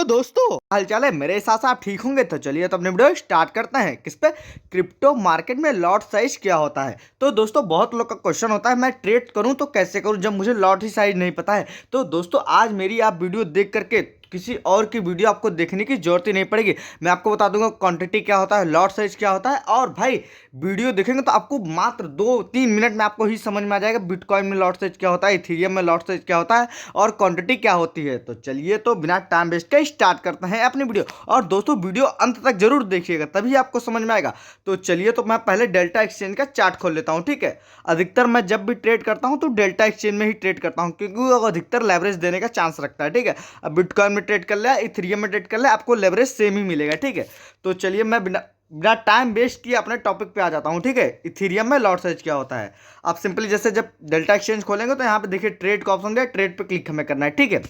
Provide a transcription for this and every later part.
तो दोस्तों हालचाल है, मेरे हिसाब से आप ठीक होंगे। तो चलिए तो अपने वीडियो स्टार्ट करते हैं। किस पे? क्रिप्टो मार्केट में लॉट साइज क्या होता है। तो दोस्तों बहुत लोग का क्वेश्चन होता है मैं ट्रेड करूं तो कैसे करूं जब मुझे लॉट ही साइज नहीं पता है। तो दोस्तों आज मेरी आप वीडियो देख करके किसी और की वीडियो आपको देखने की जरूरत ही नहीं पड़ेगी। मैं आपको बता दूंगा क्वांटिटी क्या होता है, लॉट साइज क्या होता है। और भाई वीडियो देखेंगे तो आपको मात्र 2-3 मिनट में आपको ही समझ में आ जाएगा बिटकॉइन में लॉट साइज क्या होता है, इथेरियम में लॉट साइज क्या होता है और क्वांटिटी क्या होती है। तो चलिए तो बिना टाइम वेस्ट के स्टार्ट करते हैं अपनी वीडियो। और दोस्तों वीडियो अंत तक जरूर देखिएगा तभी आपको समझ में आएगा। तो चलिए तो मैं पहले डेल्टा एक्सचेंज का चार्ट खोल लेता हूं, ठीक है। अधिकतर मैं जब भी ट्रेड करता हूं तो डेल्टा एक्सचेंज में ही ट्रेड करता हूं क्योंकि वो अधिकतर लेवरेज देने का चांस रखता है, ठीक है। अब बिटकॉइन में ट्रेड कर लिया, इथेरियम में ट्रेड कर लिया, आपको लेवरेज सेम ही मिलेगा, ठीक है। तो चलिए मैं बिना टाइम वेस्ट किए अपने टॉपिक पे आ जाता हूं, ठीक है। इथेरियम में लॉट साइज क्या होता है। आप सिंपली जैसे जब डेल्टा एक्सचेंज खोलेंगे तो यहाँ पे देखिए ट्रेड का ऑप्शन दिया, ट्रेड पे क्लिक हमें करना है, ठीक है।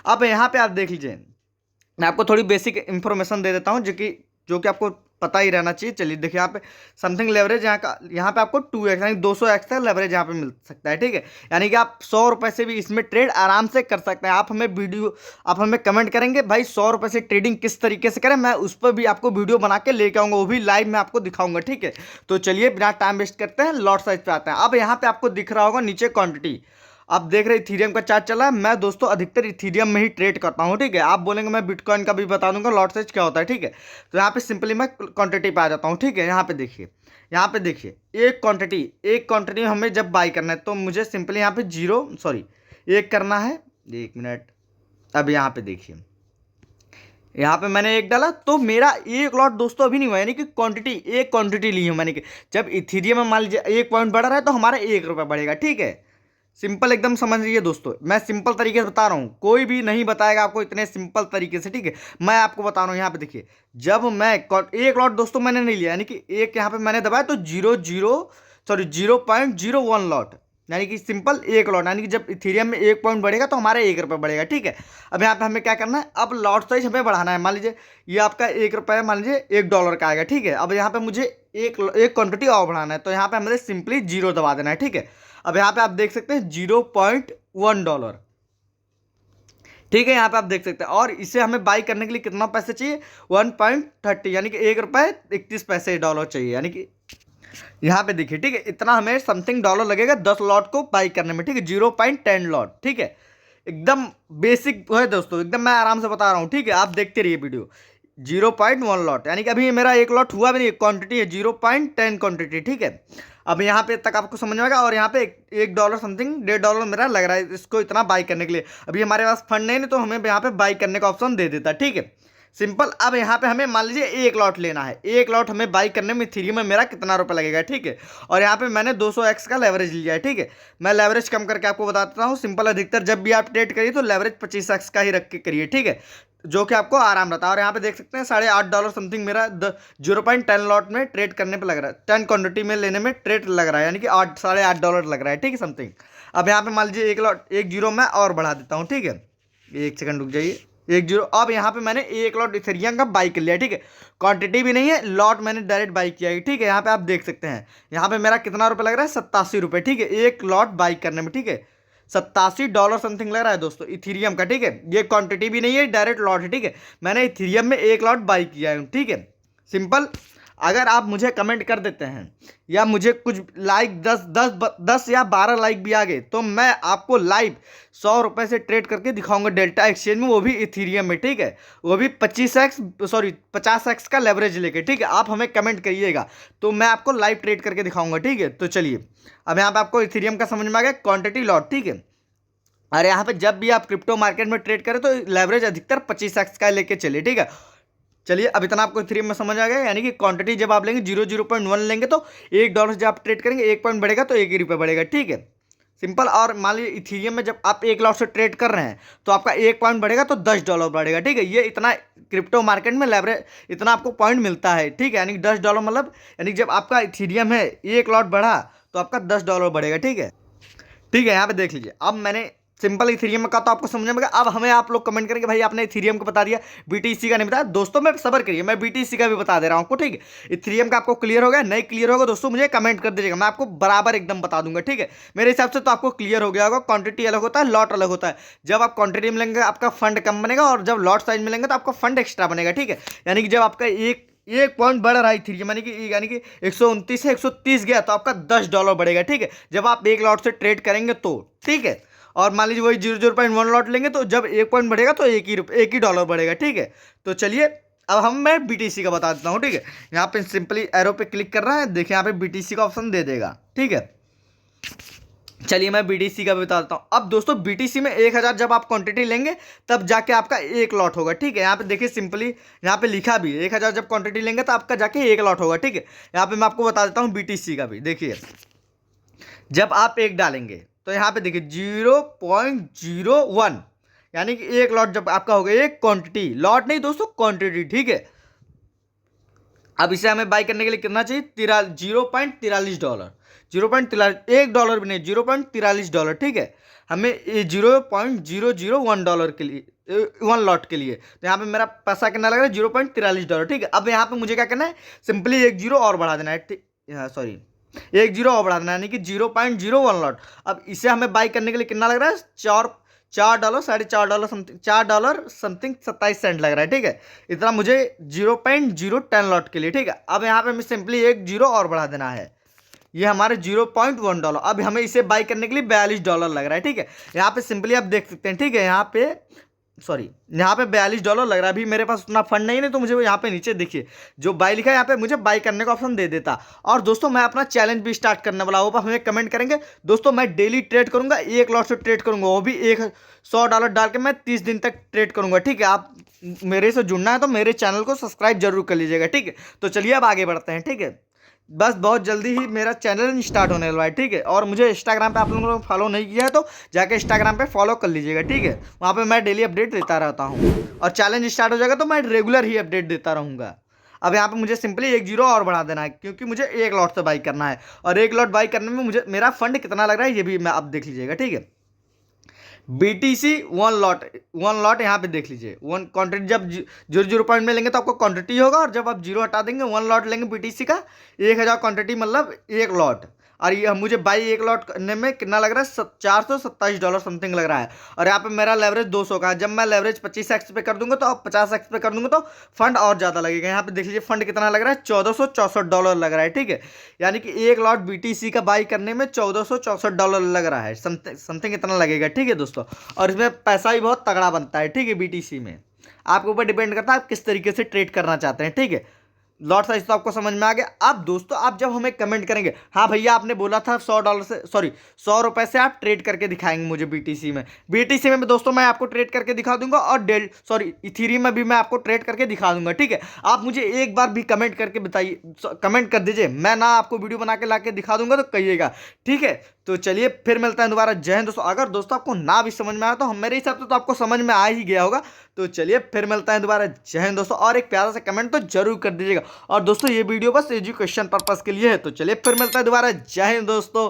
अब यहाँ पे आप देख लीजिए, मैं आपको थोड़ी बेसिक इंफॉर्मेशन दे देता हूँ जो कि आपको पता ही रहना चाहिए। चलिए देखिए यहाँ पे समथिंग लेवरेज यहाँ पे आपको 2x यानी 200x तक लेवरेज यहाँ पे मिल सकता है, ठीक है। यानी कि आप 100 रुपये से भी इसमें ट्रेड आराम से कर सकते हैं। आप हमें कमेंट करेंगे भाई 100 रुपये से ट्रेडिंग किस तरीके से करें, मैं उस पर भी आपको वीडियो बना के लेके आऊँगा, वो भी लाइव में आपको दिखाऊंगा, ठीक है। तो चलिए बिना टाइम वेस्ट करते हैं लॉट साइज पे आते हैं। अब यहाँ पे आपको दिख रहा होगा नीचे क्वांटिटी, आप देख रहे इथीरियम का चार्ट चला है। मैं दोस्तों अधिकतर इथीरियम में ही ट्रेड करता हूं, ठीक है। आप बोलेंगे मैं बिटकॉइन का भी बता दूंगा लॉट साइज क्या होता है, ठीक है। तो यहाँ पे सिंपली मैं क्वांटिटी पे आ जाता हूं, ठीक है। यहाँ पे देखिए एक क्वांटिटी हमें जब बाई करना है तो मुझे सिंपली यहाँ पे एक करना है। 1 मिनट, अब यहाँ पे देखिए, यहाँ पे मैंने एक डाला तो मेरा एक लॉट दोस्तों अभी नहीं हुआ, यानी कि एक क्वांटिटी ली हूँ मैंने कि जब इथेरियम में मान लीजिए 1 पॉइंट बढ़ रहा है तो हमारा 1 रुपये बढ़ेगा, ठीक है। सिंपल एकदम समझ लीजिए दोस्तों, मैं सिंपल तरीके से बता रहा हूँ, कोई भी नहीं बताएगा आपको इतने सिंपल तरीके से, ठीक है। मैं आपको बता रहा हूँ, यहाँ पे देखिए जब मैं एक लॉट दोस्तों मैंने नहीं लिया, यानी कि एक यहाँ पे मैंने दबाया तो 0.01 लॉट, यानी कि सिंपल एक लॉट, यानी कि जब इथेरियम में 1 पॉइंट बढ़ेगा तो हमारा 1 रुपये बढ़ेगा, ठीक है। अब यहाँ पे हमें क्या करना है, अब लॉट साइज हमें बढ़ाना है। मान लीजिए ये आपका 1 रुपये, मान लीजिए $1 का आएगा, ठीक है। अब यहाँ पे मुझे एक क्वांटिटी और बढ़ाना है तो यहाँ पे हमें सिंपली 0 दबा देना है, ठीक है। अब यहाँ पे आप देख सकते हैं $0.1, ठीक है। यहाँ पे आप देख सकते हैं और इसे हमें बाई करने के लिए कितना पैसे चाहिए, 1.30, यानी कि $1.31 डॉलर चाहिए, यानी कि यहाँ पे देखिए, ठीक है। इतना हमें समथिंग डॉलर लगेगा 10 लॉट को बाई करने में, ठीक है। 0.10 लॉट, ठीक है। एकदम बेसिक है दोस्तों, एकदम मैं आराम से बता रहा हूँ, ठीक है। आप देखते रहिए वीडियो। 0.1 लॉट, यानी कि अभी मेरा एक लॉट हुआ भी नहीं, क्वांटिटी है 0.10 क्वांटिटी, ठीक है। अब यहाँ पे तक आपको समझ में आएगा। और यहाँ पे $1 समथिंग $1.5 मेरा लग रहा है इसको इतना बाई करने के लिए। अभी हमारे पास फंड नहीं तो हमें यहाँ पे बाई करने का ऑप्शन दे देता, ठीक है। सिंपल। अब यहाँ पे हमें मान लीजिए एक लॉट लेना है, एक लॉट हमें बाई करने में इथेरियम में मेरा कितना रुपये लगेगा, ठीक है। और यहाँ पे मैंने 200x का लेवरेज लिया है, ठीक है। मैं लेवरेज कम करके आपको बता देता हूँ। सिंपल, अधिकतर जब भी आप ट्रेड करिए तो लेवरेज 25x का ही रख के करिए, ठीक है, जो कि आपको आराम रहता है। और यहाँ पे देख सकते हैं $8.5 समथिंग मेरा 0.10 लॉट में ट्रेड करने पे लग रहा है, 10 क्वांटिटी में लेने में ट्रेड लग रहा है, यानी कि $8.5 लग रहा है, ठीक है, समथिंग। अब यहाँ पे मान लीजिए एक जीरो मैं और बढ़ा देता हूँ, ठीक है। 1 सेकंड रुक जाइए, 1 0। अब यहाँ पे मैंने एक लॉट इथेरियम का बाई कर लिया, ठीक है। क्वांटिटी भी नहीं है, लॉट मैंने डायरेक्ट बाई किया है, ठीक है। यहाँ पे आप देख सकते हैं यहाँ पे मेरा कितना रुपये लग रहा है, $87, ठीक है, एक लॉट बाई करने में, ठीक है। $87 समथिंग लग रहा है दोस्तों इथेरियम का, ठीक है। ये क्वांटिटी भी नहीं है, डायरेक्ट लॉट है, ठीक है। मैंने इथेरियम में एक लॉट बाई किया है, ठीक है। सिंपल। अगर आप मुझे कमेंट कर देते हैं या मुझे कुछ लाइक 10 या 12 लाइक भी आ गए तो मैं आपको लाइव 100 रुपये से ट्रेड करके दिखाऊंगा डेल्टा एक्सचेंज में, वो भी इथेरियम में, ठीक है। वो भी 50x का लेवरेज लेके, ठीक है। आप हमें कमेंट करिएगा तो मैं आपको लाइव ट्रेड करके दिखाऊंगा, ठीक है। तो चलिए अब यहाँ पे आपको इथेरियम का समझ में आ गया, क्वांटिटी लॉट, ठीक है। और यहाँ पे जब भी आप क्रिप्टो मार्केट में ट्रेड करें तो लेवरेज अधिकतर 25x का लेके चलिए, ठीक है। चलिए अब इतना आपको इथेरियम में समझ आ गया, यानी कि क्वांटिटी जब आप लेंगे 0.1 लेंगे तो $1 जब आप ट्रेड करेंगे 1 पॉइंट बढ़ेगा तो $1 बढ़ेगा, ठीक है। सिंपल। और मान लीजिए इथेरियम में जब आप एक लॉट से ट्रेड कर रहे हैं तो आपका 1 पॉइंट बढ़ेगा तो $10 बढ़ेगा, ठीक है। ये इतना क्रिप्टो मार्केट में लेवरेज इतना आपको पॉइंट मिलता है, ठीक है। यानी कि $10 मतलब, यानी जब आपका इथेरियम है एक लॉट बढ़ा तो आपका $10 बढ़ेगा, ठीक है। ठीक है, यहाँ पे देख लीजिए। अब मैंने सिंपल इथेरियम का तो आपको समझ में आएगा। अब हमें आप लोग कमेंट करेंगे भाई आपने इथेरियम को बता दिया, बीटीसी का नहीं बताया। दोस्तों मैं सबर करिए, मैं बीटीसी का भी बता दे रहा हूँ आपको, ठीक है। इथेरियम का आपको क्लियर हो गया, नहीं क्लियर होगा दोस्तों मुझे कमेंट कर दीजिएगा, मैं आपको बराबर एकदम बता दूंगा, ठीक है। मेरे हिसाब से तो आपको क्लियर हो गया होगा। क्वांटिटी अलग होता है, लॉट अलग होता है। जब आप क्वांटिटी में लेंगे आपका फंड कम बनेगा, और जब लॉट साइज में लेंगे तो आपका फंड एक्स्ट्रा बनेगा, ठीक है। यानी कि जब आपका एक पॉइंट बढ़ रहा है इथेरियम, यानी कि 129 से 130 गया तो आपका $10 बढ़ेगा, ठीक है, जब आप एक लॉट से ट्रेड करेंगे तो, ठीक है। और मान लीजिए वही 0.1 लॉट लेंगे तो जब एक पॉइंट बढ़ेगा तो एक ही डॉलर बढ़ेगा, ठीक है। तो चलिए अब मैं बीटीसी का बता देता हूँ, ठीक है। यहाँ पे सिंपली एरो पे क्लिक कर रहा है, देखिए यहाँ पे बीटीसी का ऑप्शन दे देगा, ठीक है। चलिए मैं बीटीसी का भी बता देता हूँ। अब दोस्तों बीटीसी में 1000 जब आप क्वांटिटी लेंगे तब जाके आपका एक लॉट होगा, ठीक है। यहाँ पे देखिए सिंपली यहाँ पे लिखा भी 1000 जब क्वांटिटी लेंगे तो आपका जाके एक लॉट होगा, ठीक है। यहाँ पे मैं आपको बता देता हूँ बीटीसी का भी। देखिए जब आप एक डालेंगे तो यहाँ पे देखिए 0.01, यानी कि एक लॉट जब आपका हो गया, एक क्वांटिटी, लॉट नहीं दोस्तों क्वांटिटी, ठीक है। अब इसे हमें बाई करने के लिए कितना चाहिए, $0.43, $1 भी नहीं, $0.43, ठीक है। हमें $0.001 के लिए, 1 लॉट के लिए, तो यहाँ पे मेरा पैसा कितना लग रहा है, $0.43, ठीक है। अब यहाँ पे मुझे क्या करना है, सिंपली एक जीरो और बढ़ा देना है, ठीक, सॉरी एक जीरो और बढ़ा देना है, यानी कि 0.01 लॉट। अब इसे हमें बाई करने के लिए कितना लग रहा है, $4, $4.5 समथिंग, $4 समथिंग 27 सेंट लग रहा है, ठीक है। इतना मुझे 0.010 लॉट के लिए, ठीक है। अब यहाँ पे हमें सिंपली एक जीरो और बढ़ा देना है, ये हमारे $0.1। अब हमें इसे बाई करने के लिए $42 लग रहा है, ठीक है। यहाँ पे सिंपली आप देख सकते हैं, ठीक है। यहाँ पे यहाँ पे $42 लग रहा है। अभी मेरे पास उतना फंड नहीं तो मुझे वो यहाँ पे नीचे देखिए जो बाई लिखा है, यहाँ पे मुझे बाई करने का ऑप्शन दे देता। और दोस्तों मैं अपना चैलेंज भी स्टार्ट करने वाला हूँ, हमें कमेंट करेंगे दोस्तों। मैं डेली ट्रेड करूंगा, एक लॉट से ट्रेड करूंगा, वो भी $100 डाल के मैं 30 दिन तक ट्रेड करूंगा, ठीक है। आप मेरे से जुड़ना है तो मेरे चैनल को सब्सक्राइब जरूर कर लीजिएगा, ठीक है। तो चलिए अब आगे बढ़ते हैं, ठीक है। बस बहुत जल्दी ही मेरा चैनल स्टार्ट होने वाला है, ठीक है। और मुझे इंस्टाग्राम पे आप लोगों ने फॉलो नहीं किया है तो जाके इंस्टाग्राम पे फॉलो कर लीजिएगा, ठीक है। वहाँ पे मैं डेली अपडेट देता रहता हूँ, और चैलेंज स्टार्ट हो जाएगा तो मैं रेगुलर ही अपडेट देता रहूँगा। अब यहाँ पे मुझे सिंपली एक जीरो और बढ़ा देना है, क्योंकि मुझे एक लॉट से बाई करना है, और एक लॉट बाई करने में मुझे मेरा फंड कितना लग रहा है ये भी मैं आप देख लीजिएगा, ठीक है। बीटीसी 1 लॉट यहाँ पे देख लीजिए, 1 क्वांटिटी जब 0.0 में लेंगे तो आपको क्वांटिटी होगा, और जब आप जीरो हटा देंगे 1 लॉट लेंगे बीटीसी का, 1000 क्वांटिटी मतलब एक लॉट। और ये मुझे बाई एक लॉट करने में कितना लग रहा है, $427 समथिंग लग रहा है। और यहाँ पे मेरा लेवरेज 200 का है। जब मैं लेवरेज 25x पे कर दूंगा तो 50x पे कर दूंगा तो फंड और ज़्यादा लगेगा। यहाँ पे देख लीजिए फंड कितना लग रहा है, $1464 लग रहा है, ठीक है। यानी कि एक लॉट बीटीसी का बाई करने में $1464 लग रहा है, समथिंग इतना लगेगा, ठीक है दोस्तों। और इसमें पैसा भी बहुत तगड़ा बनता है, ठीक है। बीटीसी में आपके ऊपर डिपेंड करता है आप किस तरीके से ट्रेड करना चाहते हैं, ठीक है। लॉट साइज तो आपको समझ में आ गया। अब दोस्तों आप जब हमें कमेंट करेंगे, हाँ भैया आपने बोला था $100 से, सॉरी $100 से आप ट्रेड करके दिखाएंगे मुझे बीटीसी में दोस्तों मैं आपको ट्रेड करके दिखा दूंगा, और इथेरियम में भी मैं आपको ट्रेड करके दिखा दूंगा, ठीक है। आप मुझे एक बार भी कमेंट करके बताइए, कमेंट कर दीजिए, मैं ना आपको वीडियो बना के ला के दिखा दूंगा तो कहिएगा, ठीक है। तो चलिए फिर मिलता है दोबारा। जय हिंद दोस्तों। अगर दोस्तों आपको ना भी समझ में आया तो मेरे हिसाब से तो आपको समझ में आ ही गया होगा। तो चलिए फिर मिलता है दोबारा। जय हिंद दोस्तों। और एक प्यारा सा कमेंट तो जरूर कर दीजिएगा। और दोस्तों ये वीडियो बस एजुकेशन पर्पस के लिए है। तो चलिए फिर मिलता है दोबारा। जय हिंद दोस्तों।